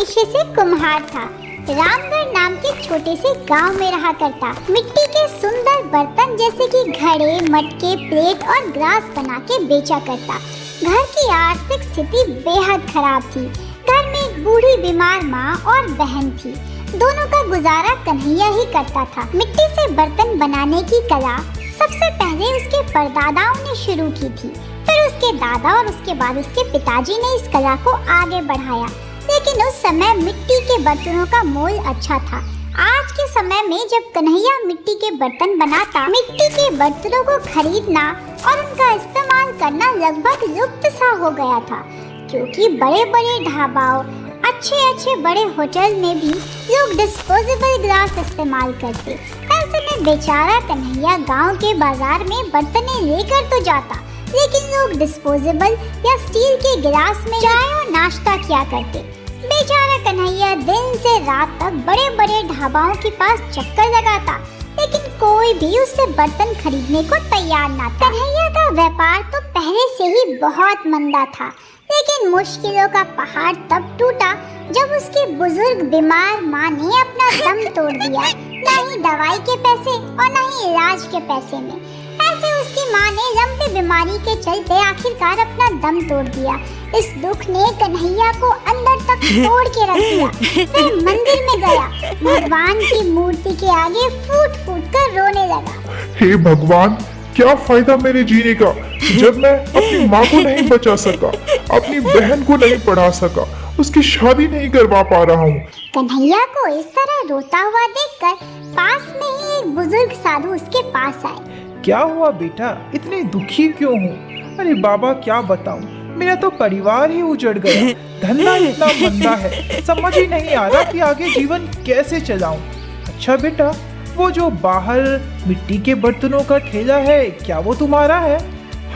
पेशे से कुम्हार था। रामगढ़ नाम के छोटे से गांव में रहा करता। मिट्टी के सुंदर बर्तन जैसे कि घड़े, मटके, प्लेट और ग्लास बना के बेचा करता। घर की आर्थिक स्थिति बेहद खराब थी। घर में एक बूढ़ी बीमार माँ और बहन थी। दोनों का गुजारा कन्हैया ही करता था। मिट्टी से बर्तन बनाने की कला सबसे पहले उसके परदादाओं ने शुरू की थी। फिर उसके दादा और उसके बाद उसके पिताजी ने इस कला को आगे बढ़ाया। लेकिन उस समय मिट्टी के बर्तनों का मोल अच्छा था। आज के समय में जब कन्हैया मिट्टी के बर्तन बनाता, मिट्टी के बर्तनों को खरीदना और उनका इस्तेमाल करना लगभग लुप्त सा हो गया था, क्योंकि बड़े बड़े ढाबाओं, अच्छे बड़े होटल में भी लोग डिस्पोजेबल ग्लास इस्तेमाल करते। ऐसे में बेचारा कन्हैया गांव के बाजार में बर्तनें लेकर तो जाता, लेकिन लोग डिस्पोजेबल या स्टील के गिलास में चाय और नाश्ता किया करते। बेचारा कन्हैया दिन से रात तक बड़े बड़े ढाबाओं के पास चक्कर लगाता, लेकिन कोई भी उससे बर्तन खरीदने को तैयार ना था। कन्हैया का व्यापार तो पहले से ही बहुत मंदा था, लेकिन मुश्किलों का पहाड़ तब टूटा जब उसकी बुजुर्ग बीमार माँ ने अपना दम तोड़ दिया। न ही दवाई के पैसे और न ही इलाज के पैसे में। ऐसे उसकी माँ ने लंबी बीमारी के चलते आखिरकार अपना दम तोड़ दिया। इस दुख ने कन्हैया को अंदर तक तोड़ के रख दिया। फिर मंदिर में गया, भगवान की मूर्ति के आगे फूट फूट कर रोने लगा। हे भगवान, क्या फायदा मेरे जीने का जब मैं अपनी माँ को नहीं बचा सका, अपनी बहन को नहीं पढ़ा सका, उसकी शादी नहीं करवा पा रहा हूँ। कन्हैया को इस तरह रोता हुआ देखकर पास में ही एक बुजुर्ग साधु उसके पास आए। क्या हुआ बेटा, इतने दुखी क्यों हो? अरे बाबा क्या बताऊं, मेरा तो परिवार ही उजड़ गया। धंधा इतना मंदा है, समझ ही नहीं आ रहा कि आगे जीवन कैसे चलाऊं। अच्छा बेटा, वो जो बाहर मिट्टी के बर्तनों का ठेला है, क्या वो तुम्हारा है?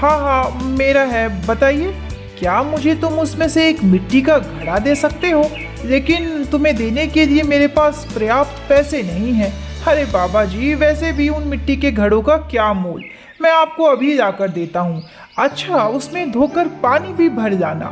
हाँ मेरा है। बताइए, क्या मुझे तुम उसमें से एक मिट्टी का घड़ा दे सकते हो? लेकिन तुम्हें देने के लिए मेरे पास पर्याप्त पैसे नहीं हैं। अरे बाबा जी, वैसे भी उन मिट्टी के घड़ों का क्या मोल, मैं आपको अभी लाकर देता हूँ। अच्छा, उसमें धोकर पानी भी भर जाना।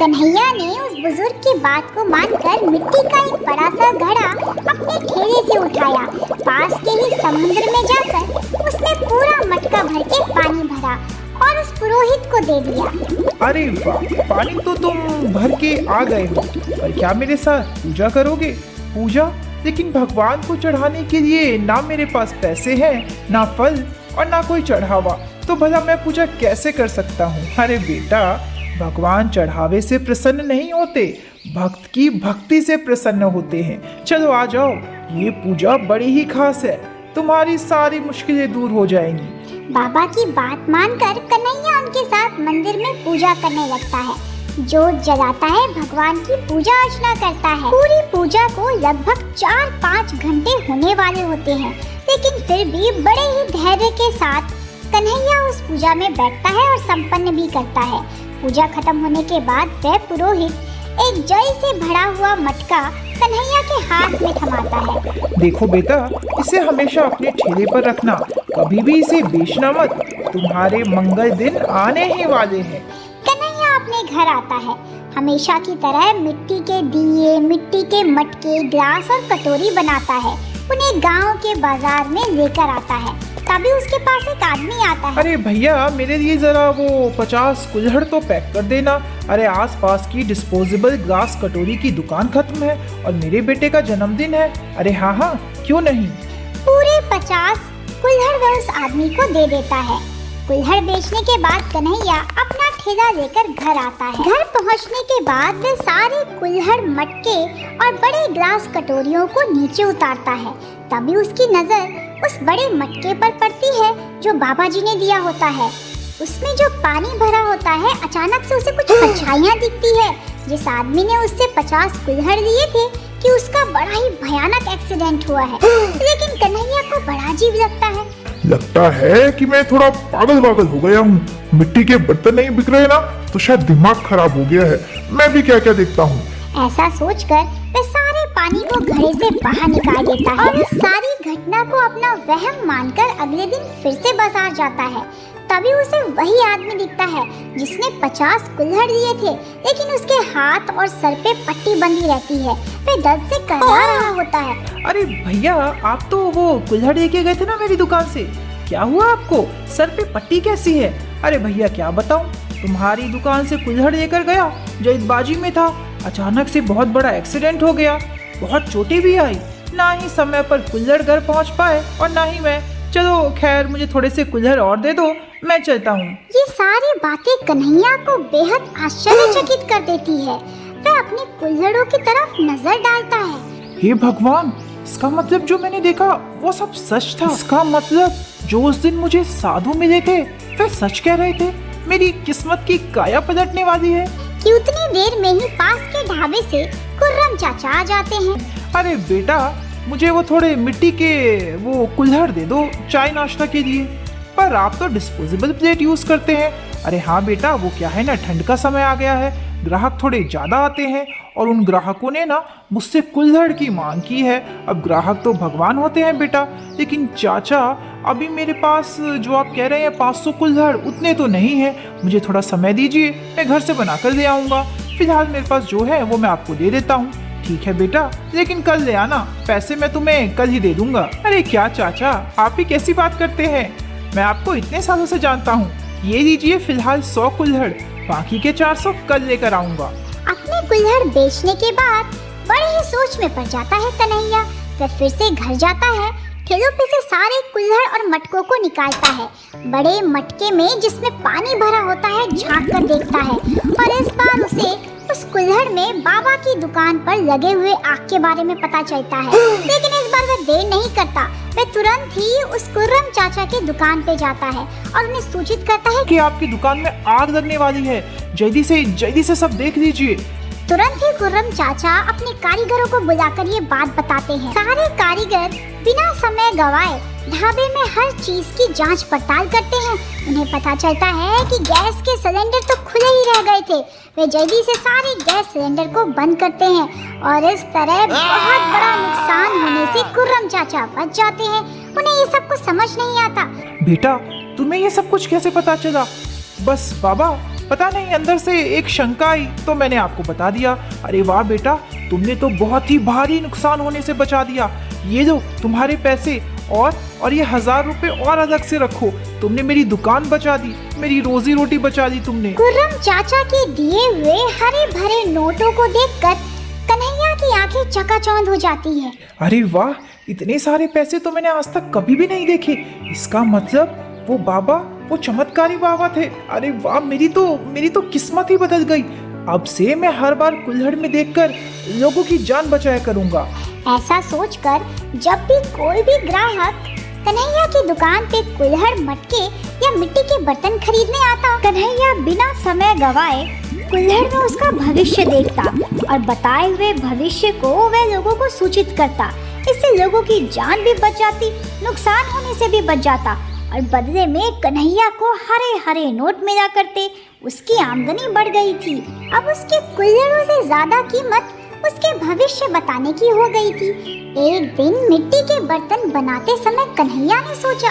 कन्हैया ने उस बुजुर्ग की बात को मानकर मिट्टी का एक बड़ा सा घड़ा अपने ठेले से उठाया। पास के ही समुद्र में जाकर उसने पूरा मटका भर के पानी भरा और उस पुरोहित को दे दिया। अरे वाह, पानी तो तुम भर के आ गए हो, पर क्या मेरे साथ पूजा करोगे? पूजा? लेकिन भगवान को चढ़ाने के लिए ना मेरे पास पैसे हैं, ना फल और ना कोई चढ़ावा, तो भला मैं पूजा कैसे कर सकता हूँ? अरे बेटा, भगवान चढ़ावे से प्रसन्न नहीं होते, भक्त की भक्ति से प्रसन्न होते हैं। चलो आ जाओ, ये पूजा बड़ी ही खास है, तुम्हारी सारी मुश्किलें दूर हो जाएंगी। बाबा की बात मानकर कन्हैया उनके साथ मंदिर में पूजा करने लगता है। जोत जलाता है, भगवान की पूजा अर्चना करता है। पूरी पूजा को लगभग 4-5 घंटे होने वाले होते हैं, लेकिन फिर भी बड़े ही धैर्य के साथ कन्हैया उस पूजा में बैठता है और संपन्न भी करता है। पूजा खत्म होने के बाद वह पुरोहित एक जल से भरा हुआ मटका कन्हैया के हाथ में थमाता है। देखो बेटा, इसे हमेशा अपने ठेले पर रखना, कभी भी इसे बेचना मत, तुम्हारे मंगल दिन आने ही वाले हैं। कन्हैया अपने घर आता है। हमेशा की तरह मिट्टी के दिए, मिट्टी के मटके, ग्लास और कटोरी बनाता है। उन्हें गांव के बाजार में लेकर आता है। तभी उसके पास एक आदमी आता है। अरे भैया, मेरे लिए जरा वो 50 कुल्हड़ तो पैक कर देना। अरे आसपास की डिस्पोजेबल ग्लास कटोरी की दुकान खत्म है और मेरे बेटे का जन्मदिन है। अरे हाँ, क्यों नहीं। पूरे 50 कुल्हड़ वह उस आदमी को दे देता है। कुल्हड़ बेचने के बाद कन्हैया अपना ठेला लेकर घर आता है। घर पहुंचने के बाद वह सारे कुल्हड़, मटके और बड़े ग्लास कटोरियों को नीचे उतारता है। तभी उसकी नजर उस बड़े मटके पर पड़ती है जो बाबा जी ने दिया होता है। उसमें जो पानी भरा होता है, अचानक से उसे कुछ परछाइयां दिखती है। जिस आदमी ने उससे 50 कुल्हड़ लिए थे कि उसका बड़ा ही भयानक एक्सीडेंट हुआ है। लेकिन कन्हैया को बड़ा अजीब लगता है कि मैं थोड़ा पागल हो गया हूँ। मिट्टी के बर्तन नहीं बिक रहे ना, तो शायद दिमाग खराब हो गया है। मैं भी क्या क्या देखता हूँ। ऐसा सोचकर वह सारे पानी को घड़े से बाहर निकाल देता है और उस सारी घटना को अपना वहम मानकर अगले दिन फिर से बाजार जाता है। तभी उसे वही आदमी दिखता है जिसने 50 कुल्हड़ दिए थे, लेकिन उसके हाथ और सर पे पट्टी बंधी रहती है। वह दर्द से कराह रहा होता है। अरे भैया, आप तो वो कुल्हड़ लेके गए थे ना मेरी दुकान से, क्या हुआ आपको? सर पे पट्टी कैसी है? अरे भैया क्या बताऊं, तुम्हारी दुकान से कुल्हड़ लेकर गया, जल्दबाजी में था, अचानक से बहुत बड़ा एक्सीडेंट हो गया, बहुत चोटें भी आई, ना ही समय पर कुल्हड़ घर पहुंच पाए और ना ही मैं। चलो खैर, मुझे थोड़े से कुल्हड़ और दे दो, मैं चलता हूँ। ये सारी बातें कन्हैया को बेहद आश्चर्यचकित कर देती है। वह अपने कुल्हड़ों की तरफ नजर डालता है। हे भगवान, इसका मतलब जो मैंने देखा वो सब सच था। इसका मतलब जो उस दिन मुझे साधु मिले थे वे सच कह रहे थे। मेरी किस्मत की काया पलटने वाली है। कि उतनी देर में ही पास के ढाबे से कुर्रम चाचा आ जाते हैं। अरे बेटा, मुझे वो थोड़े मिट्टी के वो कुल्हड़ दे दो चाय नाश्ता के लिए। पर आप तो डिस्पोजेबल प्लेट यूज करते हैं। अरे हाँ बेटा, वो क्या है ना, ठंड का समय आ गया है, ग्राहक थोड़े ज़्यादा आते हैं और उन ग्राहकों ने ना मुझसे कुल्हड़ की मांग की है। अब ग्राहक तो भगवान होते हैं बेटा, लेकिन चाचा अभी मेरे पास जो आप कह रहे हैं 500 कुल्हड़ उतने तो नहीं है। मुझे थोड़ा समय दीजिए, मैं घर से बना कर ले आऊँगा। फिलहाल मेरे पास जो है वो मैं आपको दे देता हूँ। ठीक है बेटा, लेकिन कल ले आना, पैसे मैं तुम्हें कल ही दे दूंगा। अरे क्या चाचा, आप ही कैसी बात करते हैं, मैं आपको इतने सालों से जानता हूँ। ये लीजिए फिलहाल 100 कुल्हड़, बाकी के 400 कल लेकर आऊंगा। अपने कुल्हड़ बेचने के बाद बड़ी ही सोच में पड़ जाता है कन्हैया। वह फिर से घर जाता है, ठेलों पे से सारे कुल्हड़ और मटकों को निकालता है। बड़े मटके में जिसमें पानी भरा होता है झांक कर देखता है, और इस बार उसे उस कुल्हड़ में बाबा की दुकान पर लगे हुए आग के बारे में पता चलता है। लेकिन इस बार वह देर नहीं करता, वह तुरंत ही उस कुर्रम चाचा की दुकान पे जाता है और उन्हें सूचित करता है कि आपकी दुकान में आग लगने वाली है, जल्दी से सब देख लीजिए। तुरंत ही कुर्रम चाचा अपने कारीगरों को बुलाकर ये बात बताते हैं। सारे कारीगर बिना समय गवाए ढाबे में हर चीज की जांच पड़ताल करते हैं। उन्हें पता चलता है कि गैस के सिलेंडर तो खुले ही रह गए थे। वे जल्दी से सारे गैस सिलेंडर को बंद करते हैं और इस तरह बहुत बड़ा नुकसान होने से कुर्रम चाचा बच जाते हैं। उन्हें ये सब कुछ समझ नहीं आता। बेटा, तुम्हें ये सब कुछ कैसे पता चला? बस बाबा, पता नहीं, अंदर से एक शंका आई तो मैंने आपको बता दिया। अरे वाह बेटा, तुमने तो बहुत ही भारी नुकसान होने से बचा दिया। ये लो तुम्हारे पैसे, और ये 1000 रुपए और अलग से रखो। तुमने मेरी दुकान बचा दी, मेरी रोजी रोटी बचा दी तुमने। कुर्रम चाचा के दिए हुए हरे भरे नोटों को देखकर कन्हैया की आंखें चकाचौंध हो जाती है। अरे वाह, इतने सारे पैसे तो मैंने आज तक कभी भी नहीं देखे। इसका मतलब वो बाबा, वो चमत्कारी बाबा थे। अरे वाह, मेरी तो किस्मत ही बदल गई। अब से मैं हर बार कुल्हड़ में देखकर लोगों की जान बचाया करूंगा। ऐसा सोचकर जब भी कोई भी ग्राहक कन्हैया की दुकान पे कुल्हड़, मटके या मिट्टी के बर्तन खरीदने आता, कन्हैया बिना समय गवाए कुल्हड़ में उसका भविष्य देखता और बताए हुए भविष्य को वह लोगों को सूचित करता। इससे लोगों की जान भी बच जाती, नुकसान होने से भी बच जाता और बदले में कन्हैया को हरे हरे नोट मिला करते। उसकी आमदनी बढ़ गई थी। अब उसके कुल्हड़ों से ज्यादा कीमत उसके भविष्य बताने की हो गई थी। एक दिन मिट्टी के बर्तन बनाते समय कन्हैया ने सोचा,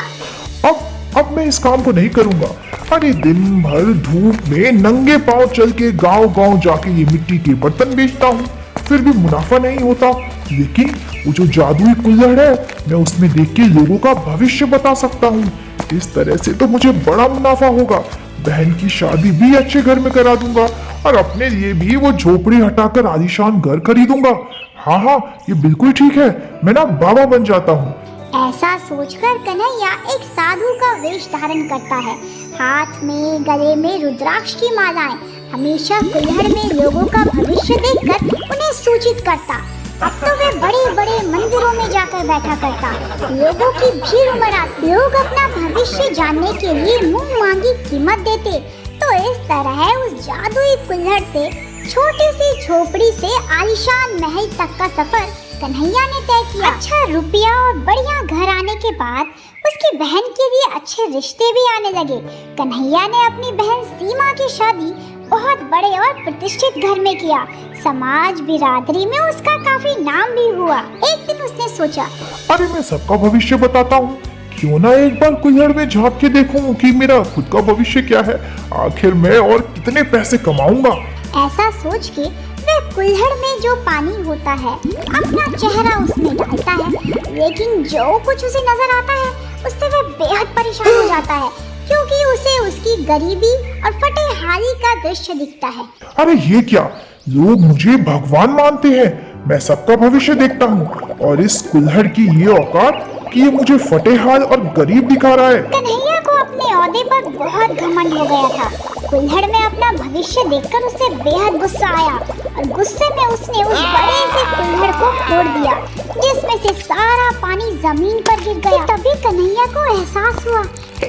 अब मैं इस काम को नहीं करूंगा। अरे दिन भर धूप में नंगे पांव चल के गांव जाके ये मिट्टी के बर्तन बेचता हूँ, फिर भी मुनाफा नहीं होता। लेकिन वो जो जादुई कुल्हड़ है, मैं उसमें देख के लोगों का भविष्य बता सकता हूँ। इस तरह से तो मुझे बड़ा मुनाफा होगा। बहन की शादी भी अच्छे घर में करा दूंगा और अपने लिए भी वो झोपड़ी हटाकर आलीशान घर खरीदूंगा। हाँ, ये बिल्कुल ठीक है, मैं ना बाबा बन जाता हूँ। ऐसा सोचकर कन्हैया एक साधु का वेश धारण करता है। हाथ में गले में रुद्राक्ष की मालाएं, हमेशा कुल्हड़ में लोगों का भविष्य देखकर उन्हें सूचित करता। अब तो वे बड़े बड़े मंदिरों में जाकर बैठा करता। लोगों की भीड़ उमड़ आती। लोग अपना भविष्य जानने के लिए मुंह मांगी कीमत देते। तो इस तरह उस जादुई कुल्हड़ से छोटी सी झोपड़ी से आलीशान महल तक का सफर कन्हैया ने तय किया। अच्छा रुपया और बढ़िया घर आने के बाद उसकी बहन के लिए अच्छे रिश्ते भी आने लगे। कन्हैया ने अपनी बहन सीमा की शादी बहुत बड़े और प्रतिष्ठित घर में किया। समाज बिरादरी में उसका काफी नाम भी हुआ। एक दिन उसने सोचा, अरे मैं सबका भविष्य बताता हूँ, क्यों ना एक बार कुल्हड़ में झांक के देखूं कि मेरा खुद का भविष्य क्या है। आखिर मैं और कितने पैसे कमाऊंगा। ऐसा सोच के वह कुल्हड़ में जो पानी होता है अपना चेहरा उसमें डालता है, लेकिन जो कुछ उसे नजर आता है उससे वह बेहद परेशान हो जाता है, क्योंकि उसे उसकी गरीबी और फटेहाली का दृश्य दिखता है। अरे ये क्या, लोग मुझे भगवान मानते हैं। मैं सबका भविष्य देखता हूँ और इस कुल्हड़ की ये औकात कि ये मुझे फटेहाल और गरीब दिखा रहा है। कन्हैया को अपने ओहदे पर बहुत घमंड हो गया था। कुल्हड़ में अपना भविष्य देखकर उसे बेहद गुस्सा आया और गुस्से में उसने उस बड़े से कुल्हड़ को फोड़ दिया, जिसमें से सारा पानी जमीन पर गिर गया। तभी कन्हैया को एहसास हुआ,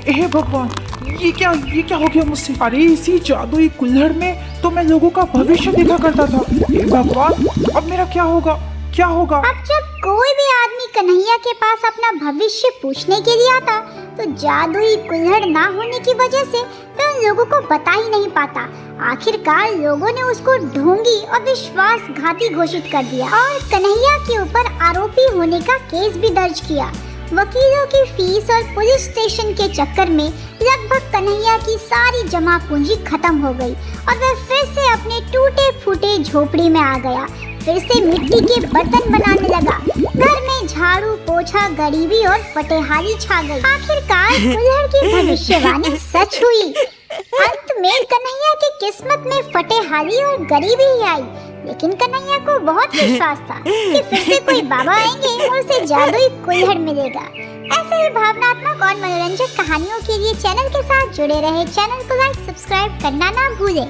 हे भगवान, ये क्या हो गया मुझसे? अरे इसी जादुई कुल्हड़ में तो मैं लोगों का भविष्य देखा करता था। हे भगवान, अब मेरा क्या होगा? अब जब कोई भी आदमी कन्हैया के पास अपना भविष्य पूछने के लिए आता तो जादुई कुल्हड़ ना होने की वजह से वह उन लोगों को बता ही नहीं पाता। आखिरकार लोगों ने उसको ढोंगी और विश्वासघाती घोषित कर दिया और कन्हैया के ऊपर आरोपी होने का केस भी दर्ज किया। वकीलों की फीस और पुलिस स्टेशन के चक्कर में लगभग कन्हैया की सारी जमा पूंजी खत्म हो गई और वह फिर से अपने टूटे फूटे झोपड़ी में आ गया। फिर से मिट्टी के बर्तन बनाने लगा। घर में झाड़ू पोछा, गरीबी और फटेहाली छा गई। आखिरकार कुल्हड़ की भविष्यवाणी सच हुई। अंत में कन्हैया की किस्मत में फटेहाली और गरीबी ही आई, लेकिन कन्हैया को बहुत विश्वास था कि फिर से कोई बाबा आएंगे और उसे जादुई कुल्हड़ मिलेगा। ऐसे ही भावनात्मक और मनोरंजक कहानियों के लिए चैनल के साथ जुड़े रहे। चैनल को लाइक सब्सक्राइब करना ना भूलें।